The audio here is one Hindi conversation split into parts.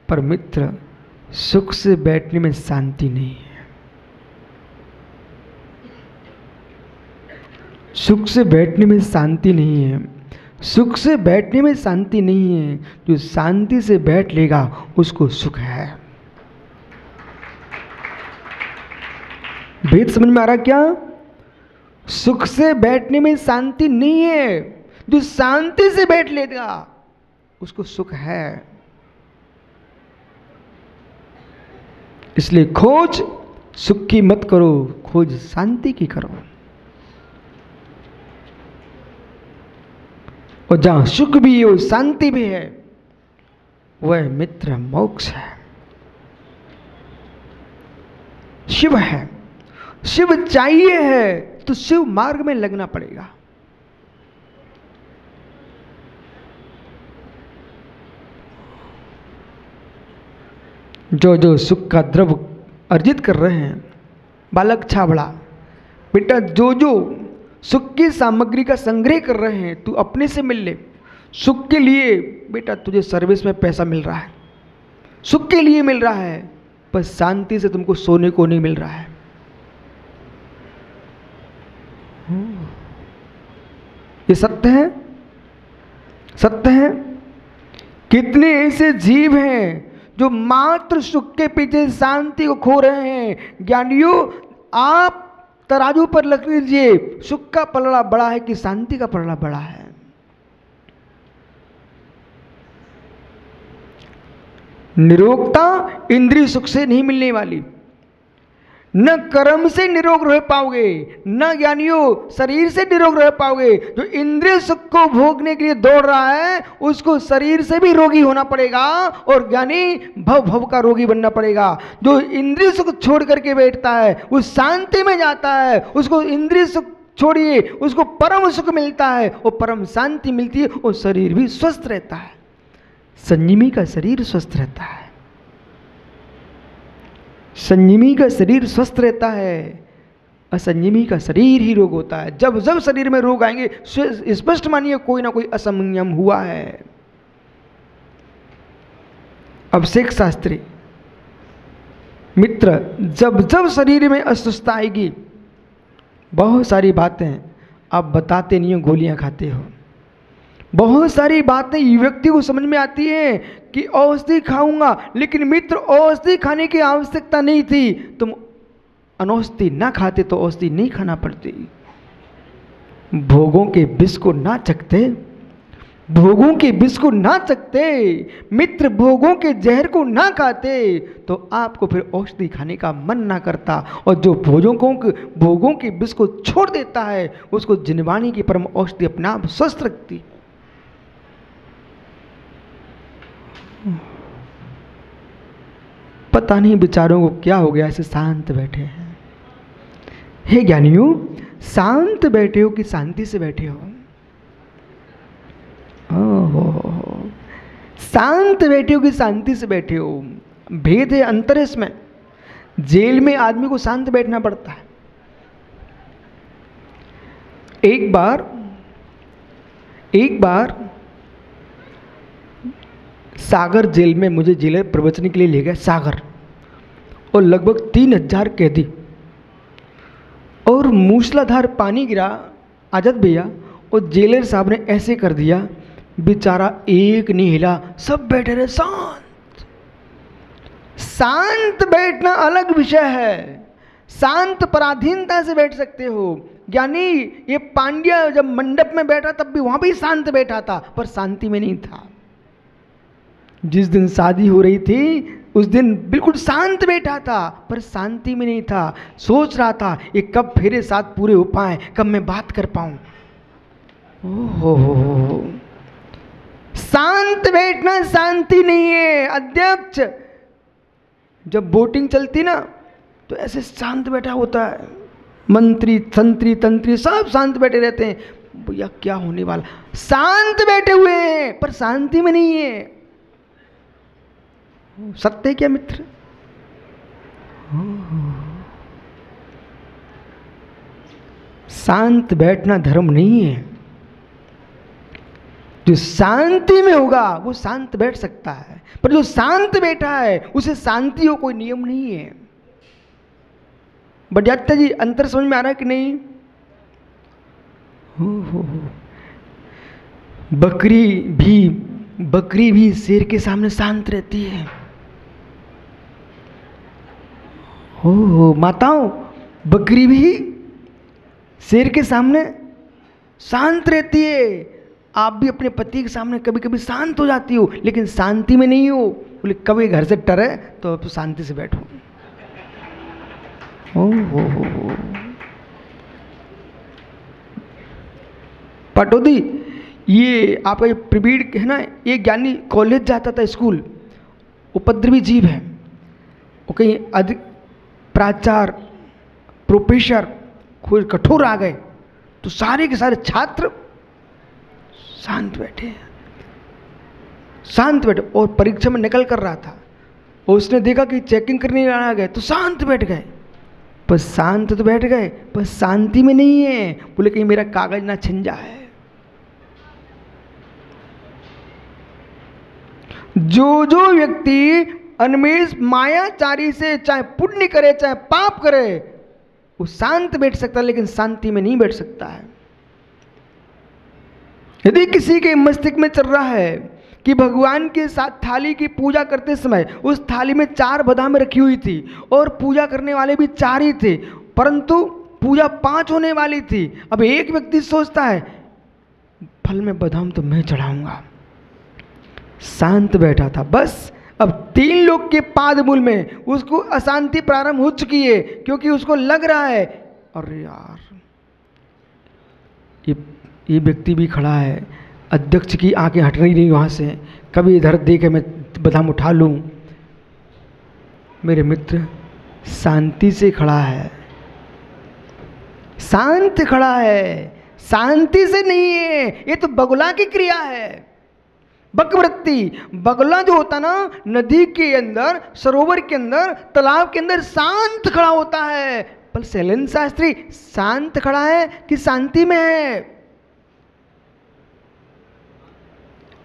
पर मित्र, सुख से बैठने में शांति नहीं है। सुख से बैठने में शांति नहीं है। सुख से बैठने में शांति नहीं है। जो शांति से बैठ लेगा उसको सुख है। भेद समझ में आ रहा क्या? सुख से बैठने में शांति नहीं है। जो शांति से बैठ लेगा उसको सुख है। इसलिए खोज सुख की मत करो, खोज शांति की करो। और जहां सुख भी है शांति भी है, वह मित्र मोक्ष है, शिव है। शिव चाहिए है तो शिव मार्ग में लगना पड़ेगा। जो जो सुख का द्रव अर्जित कर रहे हैं, बालक छाबड़ा, बेटा जो जो सुख की सामग्री का संग्रह कर रहे हैं, तू अपने से मिल ले। सुख के लिए बेटा तुझे सर्विस में पैसा मिल रहा है, सुख के लिए मिल रहा है, पर शांति से तुमको सोने को नहीं मिल रहा है। ये सत्य है, सत्य है। कितने ऐसे जीव हैं जो मात्र सुख के पीछे शांति को खो रहे हैं। ज्ञानियों, आप तराजू पर रख लीजिए, सुख का पलड़ा बड़ा है कि शांति का पलड़ा बड़ा है? निरोगता इंद्रिय सुख से नहीं मिलने वाली। न कर्म से निरोग रह पाओगे, न ज्ञानियों शरीर से निरोग रह पाओगे। जो इंद्रिय सुख को भोगने के लिए दौड़ रहा है उसको शरीर से भी रोगी होना पड़ेगा, और ज्ञानी भव भव का रोगी बनना पड़ेगा। जो इंद्रिय सुख छोड़ करके बैठता है वो शांति में जाता है। उसको इंद्रिय सुख छोड़िए, उसको परम सुख मिलता है, वो परम शांति मिलती है, वो शरीर भी स्वस्थ रहता है। संयमी का शरीर स्वस्थ रहता है, संयमी का शरीर स्वस्थ रहता है, असंयमी का शरीर ही रोग होता है। जब जब शरीर में रोग आएंगे स्पष्ट मानिए कोई ना कोई असंयम हुआ है। अभिषेक शास्त्री, मित्र, जब जब शरीर में अस्वस्थता आएगी, बहुत सारी बातें आप बताते नहीं हो, गोलियां खाते हो। बहुत सारी बातें व्यक्ति को समझ में आती है कि औषधि खाऊंगा, लेकिन मित्र औषधि खाने की आवश्यकता नहीं थी। तुम अनौषधि ना खाते तो औषधि नहीं खाना पड़ती। भोगों के विष को ना चखते, भोगों के विष को ना चखते, मित्र भोगों के जहर को ना खाते, तो आपको फिर औषधि खाने का मन ना करता। और जो भोगों के विष को छोड़ देता है उसको जिनवाणी की परम औषधि अपने आप स्वस्थ रखती। पता नहीं बेचारों को क्या हो गया, ऐसे शांत बैठे हैं। हे ज्ञानियों, शांत बैठे हो कि शांति से बैठे हो? ओहो, शांत बैठे हो कि शांति से बैठे हो? भेद है, अंतर है इसमें। जेल में आदमी को शांत बैठना पड़ता है। एक बार सागर जेल में मुझे जेलर प्रवचन के लिए ले गए, सागर, और लगभग 3000 कैदी, और मूसलाधार पानी गिरा आजाद भैया, और जेलर साहब ने ऐसे कर दिया, बेचारा एक नहीं हिला, सब बैठे रहे शांत। शांत बैठना अलग विषय है। शांत पराधीनता से बैठ सकते हो। यानी ये पांड्या जब मंडप में बैठा तब भी वहां भी शांत बैठा था, पर शांति में नहीं था। जिस दिन शादी हो रही थी उस दिन बिल्कुल शांत बैठा था, पर शांति में नहीं था। सोच रहा था ये कब फेरे साथ पूरे हो पाए, कब मैं बात कर पाऊं। ओहो, शांत बैठना शांति नहीं है। अध्यक्ष जब वोटिंग चलती ना तो ऐसे शांत बैठा होता है, मंत्री संतरी तंत्री सब शांत बैठे रहते हैं। भैया क्या होने वाला, शांत बैठे हुए हैं पर शांति में नहीं है। सत्य है क्या मित्र? शांत बैठना धर्म नहीं है। जो शांति में होगा वो शांत बैठ सकता है, पर जो शांत बैठा है उसे शांति हो कोई नियम नहीं है। बढ़िया जी, अंतर समझ में आ रहा है कि नहीं? हो। बकरी भी शेर के सामने शांत रहती है। हो माताओं, बकरी भी शेर के सामने शांत रहती है। आप भी अपने पति के सामने कभी कभी शांत हो जाती हो, लेकिन शांति में नहीं हो। बोले कभी घर से डरे तो अब शांति से बैठो। हो। पटौदी, ये आपका ये प्रवीण है ना, ये ज्ञानी कॉलेज जाता था, स्कूल, उपद्रवी जीव है। वो कहीं अधिक प्राचार्य प्रोफेसर खुद कठोर आ गए तो सारे के सारे छात्र शांत बैठे और परीक्षा में नकल कर रहा था और उसने देखा कि चेकिंग करने आ गए तो शांत बैठ गए। पर शांत तो बैठ गए पर शांति में नहीं है। बोले कहीं मेरा कागज ना छिन जाए। जो व्यक्ति अन्मेष मायाचारी से चाहे पुण्य करे चाहे पाप करे वो शांत बैठ सकता है, लेकिन शांति में नहीं बैठ सकता है। यदि किसी के मस्तिष्क में चल रहा है कि भगवान के साथ थाली की पूजा करते समय उस थाली में 4 बादाम रखी हुई थी और पूजा करने वाले भी 4 ही थे, परंतु पूजा 5 होने वाली थी। अब एक व्यक्ति सोचता है फल में बादाम तो मैं चढ़ाऊंगा। शांत बैठा था, बस अब 3 लोग के पाद मूल में उसको अशांति प्रारंभ हो चुकी है, क्योंकि उसको लग रहा है अरे यार ये व्यक्ति भी खड़ा है, अध्यक्ष की आंखें हट नहीं वहाँ से, कभी इधर देखे मैं बादाम उठा लूँ। मेरे मित्र शांति से खड़ा है, शांत खड़ा है, शांति से नहीं है। ये तो बगुला की क्रिया है, बकवृत्ति। बगुला जो होता ना नदी के अंदर, सरोवर के अंदर, तालाब के अंदर शांत खड़ा होता है। पर शैलेंद्र शास्त्री शांत खड़ा है कि शांति में है?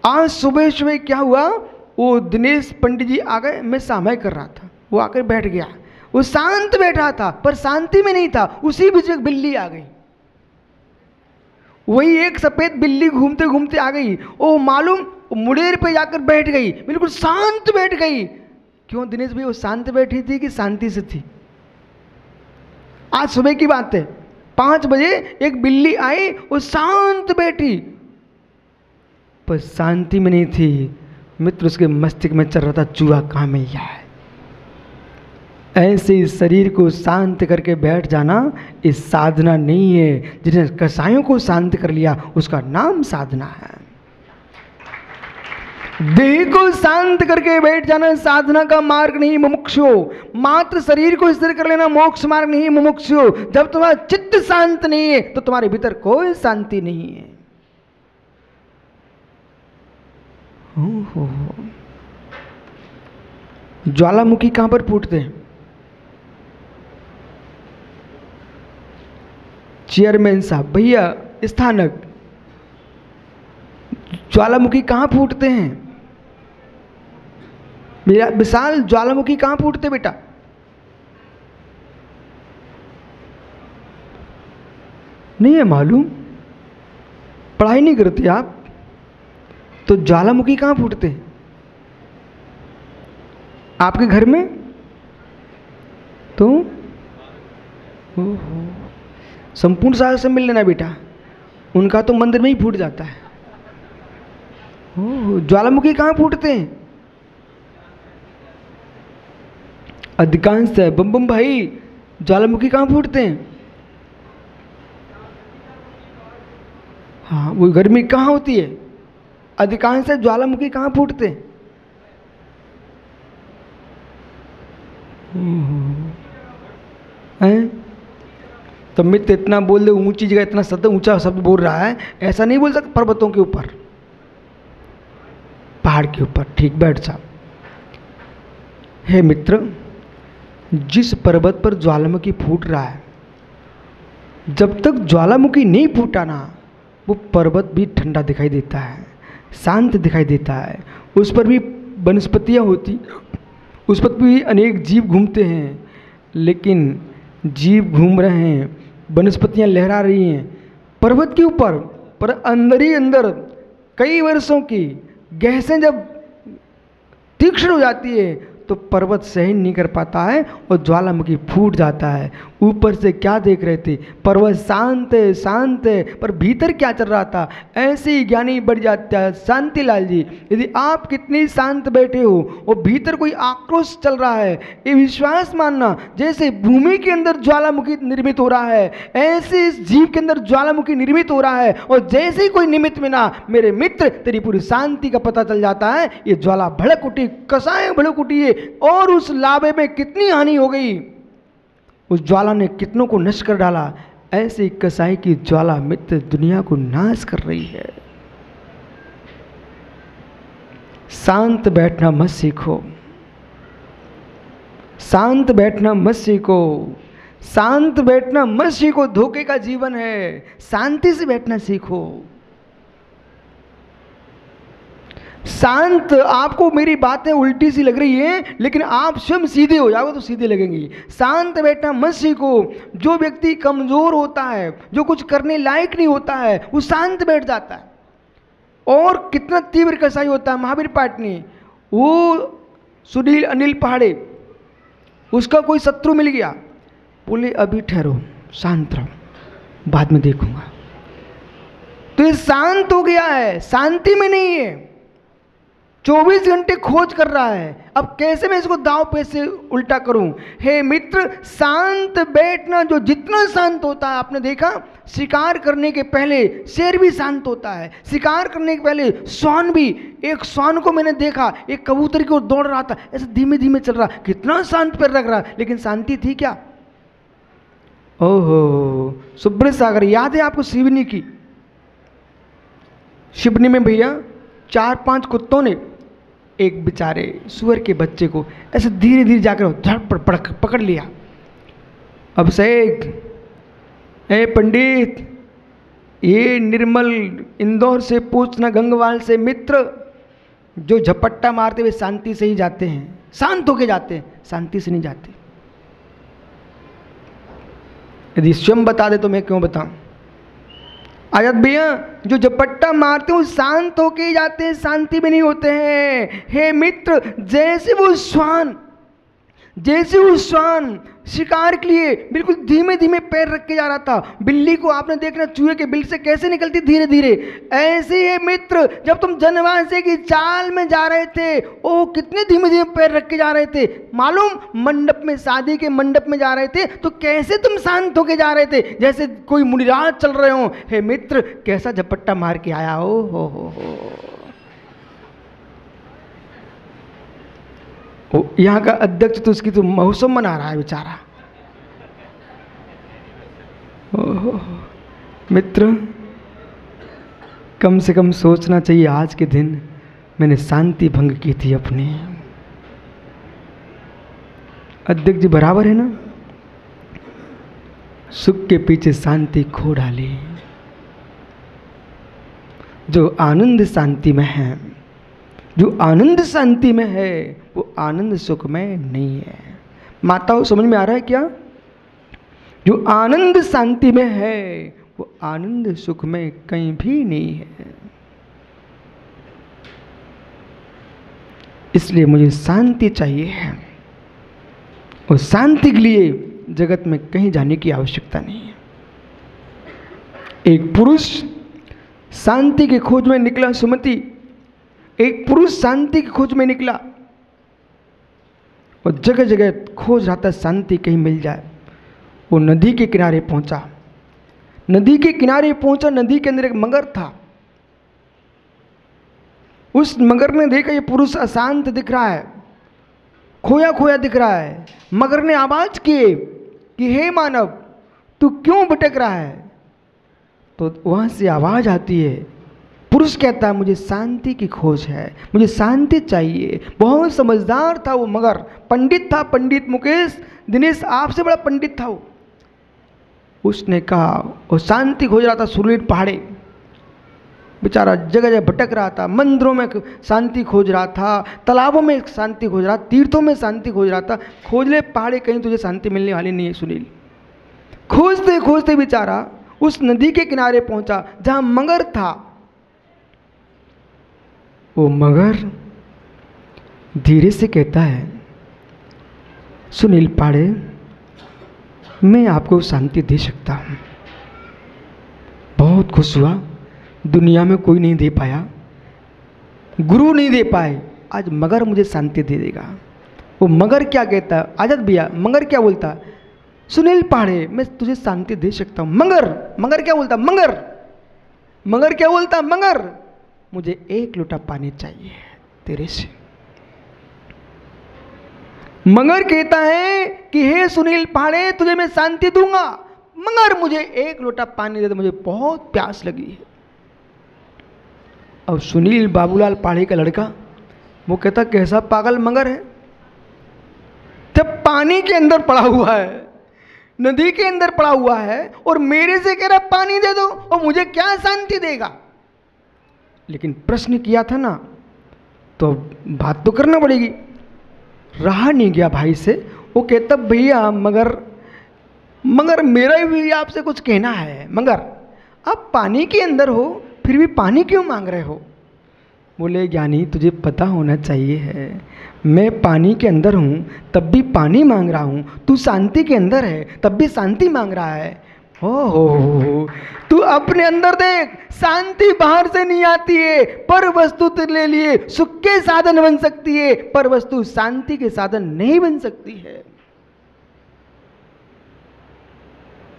आज सुबह सुबह क्या हुआ, वो दिनेश पंडित जी आ गए, मैं सामय कर रहा था, वो आकर बैठ गया। वो शांत बैठा था पर शांति में नहीं था। उसी बीच एक बिल्ली आ गई, वही एक सफेद बिल्ली घूमते घूमते आ गई। ओ मालूम मुड़ेर पे जाकर बैठ गई, बिल्कुल शांत बैठ गई। क्यों दिनेश भाई, वो शांत बैठी थी कि शांति से थी? आज सुबह की बात है, 5 बजे एक बिल्ली आई, वो शांत बैठी पर शांति में नहीं थी। मित्र उसके मस्तिष्क में चल रहा था चूहा कहाँ मिल जाए। ऐसे इस शरीर को शांत करके बैठ जाना इस साधना नहीं है। जिसने कसायों को शांत कर लिया उसका नाम साधना है। देह को शांत करके बैठ जाना साधना का मार्ग नहीं मुमुक्षु। मात्र शरीर को स्थिर कर लेना मोक्ष मार्ग नहीं मुमुक्षु। जब तुम्हारा चित्त शांत नहीं है तो तुम्हारे भीतर कोई शांति नहीं है। ज्वालामुखी कहां पर फूटते हैं? चेयरमैन साहब, भैया स्थानक, ज्वालामुखी कहां फूटते हैं? मेरा विशाल, ज्वालामुखी कहां फूटते बेटा? नहीं है मालूम? पढ़ाई नहीं करते आप? तो ज्वालामुखी कहां फूटते हैं? आपके घर में? तो संपूर्ण सागर से मिल लेना बेटा, उनका तो मंदिर में ही फूट जाता है। ज्वालामुखी कहां फूटते हैं? अधिकांश है बम बम भाई, ज्वालामुखी कहां फूटते हैं? हाँ, वो गर्मी कहां होती है? अधिकांश है ज्वालामुखी कहां फूटते हैं? तो मित्र इतना बोल दे, ऊंची जगह इतना शब्द, ऊंचा शब्द बोल रहा है, ऐसा नहीं बोल सकता पर्वतों के ऊपर, पहाड़ के ऊपर। ठीक, बैठ जा। हे मित्र, जिस पर्वत पर ज्वालामुखी फूट रहा है, जब तक ज्वालामुखी नहीं फूटा ना वो पर्वत भी ठंडा दिखाई देता है। शांत दिखाई देता है। उस पर भी वनस्पतियाँ होती, उस पर भी अनेक जीव घूमते हैं, लेकिन जीव घूम रहे हैं, वनस्पतियाँ लहरा रही हैं पर्वत के ऊपर, पर अंदर ही अंदर कई वर्षों की गैसें जब तीक्ष्ण हो जाती है तो पर्वत सहन नहीं कर पाता है और ज्वालामुखी फूट जाता है। ऊपर से क्या देख रहे थे, पर्वत शांत है, शांत है, पर भीतर क्या चल रहा था, ऐसे ही ज्ञानी बढ़ जाता है। शांतिलाल जी, यदि आप कितनी शांत बैठे हो और भीतर कोई आक्रोश चल रहा है, ये विश्वास मानना जैसे भूमि के अंदर ज्वालामुखी निर्मित हो रहा है, ऐसे इस जीव के अंदर ज्वालामुखी निर्मित हो रहा है, और जैसे ही कोई निमित्त में ना मेरे मित्र तेरी पूरी शांति का पता चल जाता है। ये ज्वाला भड़क उठी, कसाएं भड़क उठी है, और उस लावे में कितनी हानि हो गई, उस ज्वाला ने कितनों को नष्ट कर डाला। ऐसी कसाई की ज्वाला मित्र दुनिया को नाश कर रही है। शांत बैठना मत सीखो, शांत बैठना मत सीखो, शांत बैठना मत सीखो, धोखे का जीवन है। शांति से बैठना सीखो। शांत, आपको मेरी बातें उल्टी सी लग रही हैं, लेकिन आप स्वयं सीधे हो जाओगे तो सीधे लगेंगी। शांत बैठना मत सीखो। जो व्यक्ति कमजोर होता है, जो कुछ करने लायक नहीं होता है, वो शांत बैठ जाता है। और कितना तीव्र कसाई होता है महावीर पाटनी, वो सुनील अनिल पहाड़े, उसका कोई शत्रु मिल गया, बोले अभी ठहरो, शांत रहो, बाद में देखूंगा। तो ये शांत हो गया है, शांति में नहीं है, 24 घंटे खोज कर रहा है। अब कैसे मैं इसको दांव पे से उल्टा करूं? हे मित्र, शांत बैठना, जो जितना शांत होता है, आपने देखा शिकार करने के पहले शेर भी शांत होता है, शिकार करने के पहले श्वान भी। एक श्वान को मैंने देखा, एक कबूतर की ओर दौड़ रहा था, ऐसे धीमे धीमे चल रहा, कितना शांत पैर रख रहा, लेकिन शांति थी क्या? ओहो, सुब्रत सागर याद है आपको? सिवनी की, सिवनी में भैया 4-5 कुत्तों ने एक बेचारे सुअर के बच्चे को ऐसे धीरे धीरे जाकर झट पकड़ लिया। अभिषेक, ए पंडित, ये निर्मल इंदौर से पूछना, गंगवाल से मित्र, जो झपट्टा मारते हुए शांति से ही जाते हैं, शांत होके जाते हैं, शांति से नहीं जाते। यदि स्वयं बता दे तो मैं क्यों बताऊं? आजाद भैया, जो झपट्टा मारते हैं शांत होके ही जाते हैं, शांति में नहीं होते हैं। हे मित्र, जैसे वो श्वान शिकार के लिए बिल्कुल धीमे धीमे पैर रख के जा रहा था, बिल्ली को आपने देखना चूहे के बिल से कैसे निकलती धीरे धीरे, ऐसे ही मित्र जब तुम जनवासे की चाल में जा रहे थे, ओ कितने धीमे धीमे पैर रख के जा रहे थे मालूम? मंडप में, शादी के मंडप में जा रहे थे तो कैसे तुम शांत होके जा रहे थे, जैसे कोई मुनिराज चल रहे हो। हे मित्र, कैसा झपट्टा मार के आया हो। यहाँ का अध्यक्ष तो उसकी तो मौसम मना रहा है बेचारा। मित्र, कम से कम सोचना चाहिए, आज के दिन मैंने शांति भंग की थी अपनी। अध्यक्ष जी बराबर है ना? सुख के पीछे शांति खो डाली। जो आनंद शांति में है, जो आनंद शांति में है, वो आनंद सुख में नहीं है। माताओं, समझ में आ रहा है क्या? जो आनंद शांति में है, वो आनंद सुख में कहीं भी नहीं है। इसलिए मुझे शांति चाहिए, और शांति के लिए जगत में कहीं जाने की आवश्यकता नहीं है। एक पुरुष शांति की खोज में निकला, सुमति, एक पुरुष शांति की खोज में निकला और जगह जगह खोज रहा था शांति कहीं मिल जाए। वो नदी के किनारे पहुंचा, नदी के किनारे पहुंचा, नदी के अंदर एक मगर था। उस मगर ने देखा ये पुरुष अशांत दिख रहा है, खोया खोया दिख रहा है। मगर ने आवाज की कि हे मानव, तू क्यों भटक रहा है? तो वहां से आवाज आती है, पुरुष कहता है मुझे शांति की खोज है, मुझे शांति चाहिए। बहुत समझदार था वो मगर, पंडित था, पंडित मुकेश दिनेश आपसे बड़ा पंडित था वो। उसने कहा, वो शांति खोज रहा था सुनील पहाड़े, बेचारा जगह जगह भटक रहा था, मंदिरों में शांति खोज रहा था, तालाबों में शांति खोज रहा, तीर्थों में शांति खोज रहा था। खोज ले पहाड़े, कहीं तुझे शांति मिलने वाली नहीं है सुनील। खोजते खोजते बेचारा उस नदी के किनारे पहुंचा जहां मगर था। वो मगर धीरे से कहता है, सुनील पाड़े, मैं आपको शांति दे सकता हूं। बहुत खुश हुआ, दुनिया में कोई नहीं दे पाया, गुरु नहीं दे पाए, आज मगर मुझे शांति दे देगा। वो मगर क्या कहता है, आजाद भैया, मगर क्या बोलता, सुनील पाड़े मैं तुझे शांति दे सकता हूं। मगर क्या बोलता, मगर क्या बोलता, मगर मुझे एक लोटा पानी चाहिए तेरे से। मगर कहता है कि हे सुनील पाड़े, तुझे मैं शांति दूंगा, मगर मुझे एक लोटा पानी दे दे, मुझे बहुत प्यास लगी है। अब सुनील बाबूलाल पाड़े का लड़का वो कहता, कैसा पागल मगर है, जब पानी के अंदर पड़ा हुआ है, नदी के अंदर पड़ा हुआ है, और मेरे से कह रहा पानी दे दो, और मुझे क्या शांति देगा। लेकिन प्रश्न किया था ना, तो बात तो करना पड़ेगी। रहा नहीं गया भाई से, वो कहता, भैया मगर मेरा भी आपसे कुछ कहना है। मगर आप पानी के अंदर हो, फिर भी पानी क्यों मांग रहे हो। बोले, ज्ञानी तुझे पता होना चाहिए है, मैं पानी के अंदर हूँ तब भी पानी मांग रहा हूँ, तू शांति के अंदर है तब भी शांति मांग रहा है। हो तू अपने अंदर देख, शांति बाहर से नहीं आती है, पर वस्तु तेरे लिए सुख के साधन बन सकती है, पर वस्तु शांति के साधन नहीं बन सकती है।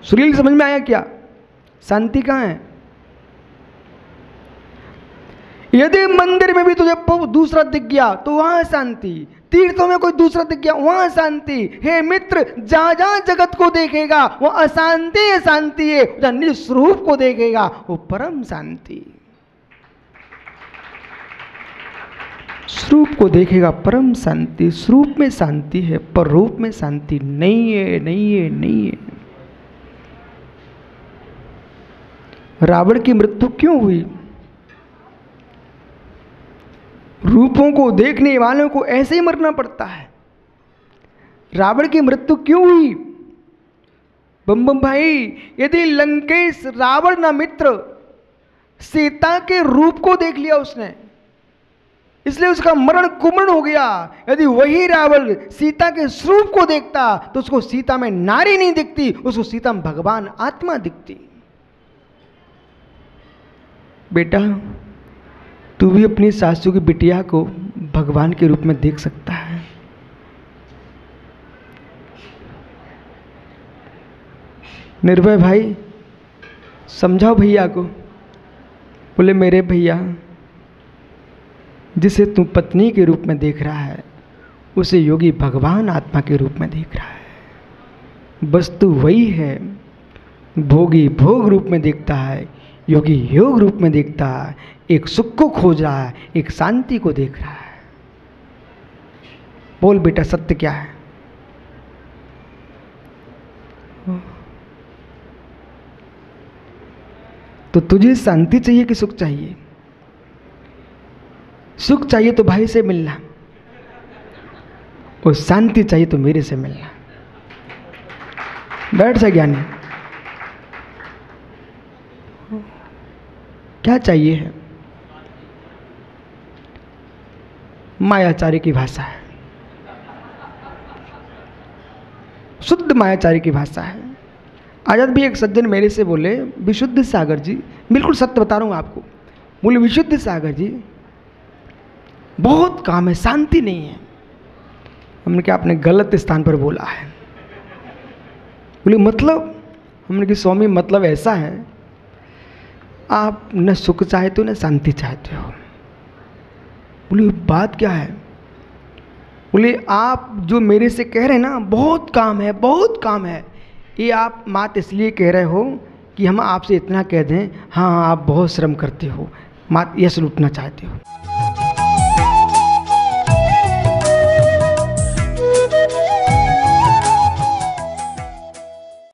सुनील समझ में आया क्या, शांति कहाँ है। यदि मंदिर में भी तुझे दूसरा दिख गया तो वहां शांति, तीर्थों में कोई दूसरा दिख गया वहां शांति। हे मित्र, जहां जहां जगत को देखेगा वो अशांति शांति है, जहां निज स्वरूप को देखेगा वो परम शांति। स्वरूप को देखेगा परम शांति, स्वरूप में शांति है, पर रूप में शांति नहीं है, नहीं है, नहीं है। रावण की मृत्यु क्यों हुई। रूपों को देखने वालों को ऐसे ही मरना पड़ता है। रावण की मृत्यु क्यों हुई। बम बम भाई, यदि लंकेश रावण ना मित्र, सीता के रूप को देख लिया उसने, इसलिए उसका मरण कुमरण हो गया। यदि वही रावण सीता के स्वरूप को देखता तो उसको सीता में नारी नहीं दिखती, उसको सीता में भगवान आत्मा दिखती। बेटा, तू भी अपनी सासू की बिटिया को भगवान के रूप में देख सकता है। निर्भय भाई, समझाओ भैया को। बोले, मेरे भैया, जिसे तू पत्नी के रूप में देख रहा है उसे योगी भगवान आत्मा के रूप में देख रहा है। वस्तु वही है, भोगी भोग रूप में देखता है, योगी योग रूप में देखता है। एक सुख को खोज रहा है, एक शांति को देख रहा है। बोल बेटा, सत्य क्या है। तो तुझे शांति चाहिए कि सुख चाहिए। सुख चाहिए तो भाई से मिलना, और शांति चाहिए तो मेरे से मिलना। बैठ जा ज्ञानी, क्या चाहिए है। मायाचारी की भाषा है, शुद्ध मायाचारी की भाषा है। आजाद भी एक सज्जन मेरे से बोले, विशुद्ध सागर जी, बिल्कुल सत्य बता रहा हूँ आपको, बोले विशुद्ध सागर जी बहुत काम है, शांति नहीं है। हमने क्या आपने गलत स्थान पर बोला है। बोले मतलब, हमने कि स्वामी मतलब ऐसा है, आप न सुख चाहते हो न शांति चाहते हो। बोले बात क्या है। बोले आप जो मेरे से कह रहे हैं ना, बहुत काम है, बहुत काम है, ये आप मात इसलिए कह रहे हो कि हम आपसे इतना कह दें, हाँ आप बहुत श्रम करते हो, मात यश लूटना चाहते हो।